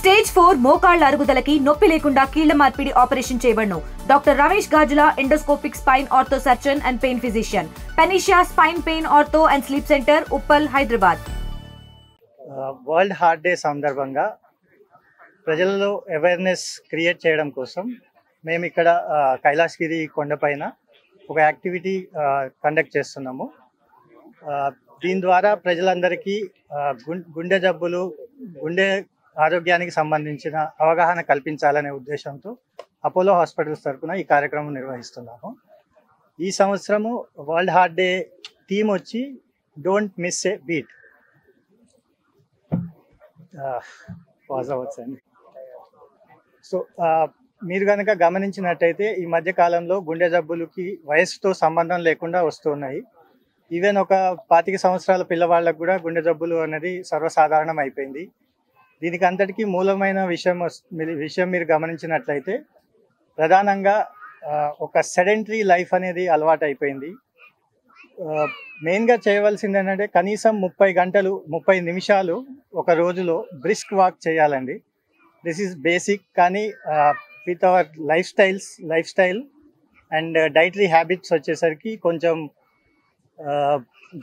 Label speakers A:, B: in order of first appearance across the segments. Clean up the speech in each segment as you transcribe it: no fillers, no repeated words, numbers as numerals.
A: Stage 4 మోకాళ్ల అరుగుదలకి నొప్పి లేకుండా కీళ్ల మార్పిడి ఆపరేషన్ చేయబడును. Doctor Ramesh Gajula, endoscopic spine ortho surgeon and pain physician, Panacea Spine Pain Ortho and Sleep Center, Uppal, Hyderabad.
B: World Heart Day సందర్భంగా ప్రజలలో అవేర్నెస్ క్రియేట్ చేయడం కోసం మేము ఇక్కడ కైలాసగిరి కొండపైన ఒక యాక్టివిటీ కండక్ట్ చేస్తున్నాము. దీని ద్వారా ప్రజలందరికీ గుండె జబ్బులు, గుండె ఆరోగ్యానికి సంబంధించిన అవగాహన కల్పించాలనే ఉద్దేశంతో అపోలో హాస్పిటల్స్ తరఫున ఈ కార్యక్రమం నిర్వహిస్తున్నాము. ఈ సంవత్సరము వరల్డ్ హార్ట్ డే థీమ్ వచ్చి don't miss a beat. Pause అవ్వచ్చండి. సో మీరు కనుక గమనించినట్టయితే ఈ మధ్య కాలంలో గుండె జబ్బులకి వయసుతో సంబంధం లేకుండా వస్తున్నాయి. ఈవెన్ ఒక 25 సంవత్సరాల పిల్లవాళ్ళకు కూడా గుండె జబ్బులు అనేది సర్వసాధారణం అయిపోయింది. దీనికి అంతటికీ మూలమైన విషయం మీరు గమనించినట్లయితే ప్రధానంగా ఒక సెడెంటరీ లైఫ్ అనేది అలవాటు అయిపోయింది. మెయిన్గా చేయవలసింది ఏంటంటే కనీసం 30 నిమిషాలు ఒక రోజులో బ్రిస్క్ వాక్ చేయాలండి. This is basic. కానీ with our lifestyle and dietary habits వచ్చేసరికి కొంచెం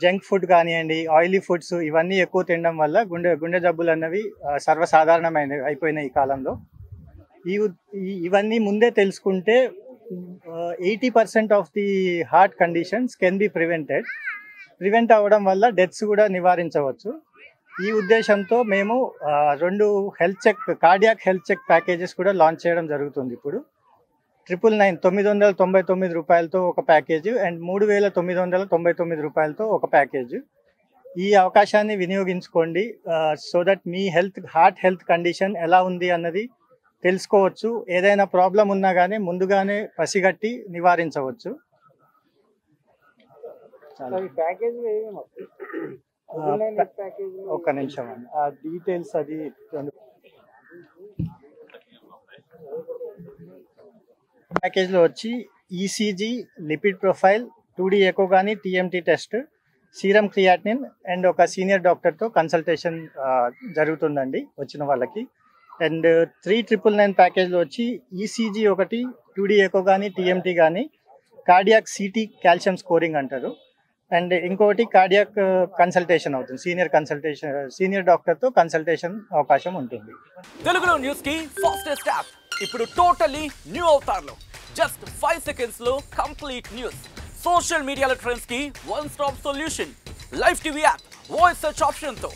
B: జంక్ ఫుడ్ కానివ్వండి, ఆయిలీ ఫుడ్స్ ఇవన్నీ ఎక్కువ తినడం వల్ల గుండె జబ్బులు అన్నవి సర్వసాధారణమైనవి అయిపోయినాయి ఈ కాలంలో. ఇవన్నీ ముందే తెలుసుకుంటే 80% of the heart conditions can be prevent అవ్వడం వల్ల డెత్స్ కూడా నివారించవచ్చు. ఈ ఉద్దేశంతో మేము 2 కార్డియాక్ హెల్త్ చెక్ ప్యాకేజెస్ కూడా లాంచ్ చేయడం జరుగుతుంది. ఇప్పుడు 999 రూపాయలతో ఒక ప్యాకేజ్ అండ్ 3999 రూపాయలతో ఒక ప్యాకేజ్. ఈ అవకాశాన్ని వినియోగించుకోండి. సో దట్ మీ హార్ట్ హెల్త్ కండిషన్ ఎలా ఉంది అన్నది తెలుసుకోవచ్చు. ఏదైనా ప్రాబ్లం ఉన్నా కానీ ముందుగానే పసిగట్టి నివారించవచ్చు. ఒక్క నిమిషం అండి, ఆ డీటెయిల్స్ అది ప్యాకేజ్లో వచ్చి ECG, lipid profile, 2D echo కానీ TMT test, serum creatinine and ఒక సీనియర్ డాక్టర్తో కన్సల్టేషన్ జరుగుతుందండి వచ్చిన వాళ్ళకి. అండ్ 3999 ప్యాకేజ్లో వచ్చి ఈసీజీ ఒకటి, 2D ఎకో కానీ టీఎంటీ కానీ, కార్డియాక్ సిటీ కాల్షియం స్కోరింగ్ అంటారు, అండ్ ఇంకోటి కార్డియాక్ కన్సల్టేషన్ అవుతుంది. సీనియర్ డాక్టర్తో కన్సల్టేషన్ అవకాశం ఉంటుంది.
C: తెలుగులో న్యూస్ కి ఫాస్టెస్ట్ యాప్ ఇప్పుడు టోటల్లీ న్యూ అవతార్లో జస్ట్ 5 seconds లో కంప్లీట్ న్యూస్. సోషల్ మీడియాలో ట్రెండ్స్ కి one stop solution. Live TV app voice search option తో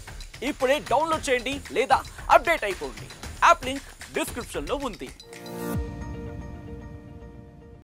C: ఇప్పుడే డౌన్లోడ్ చేయండి లేదా అప్డేట్ అయిపోండి. యాప్ లింక్ డిస్క్రిప్షన్ లో ఉంది.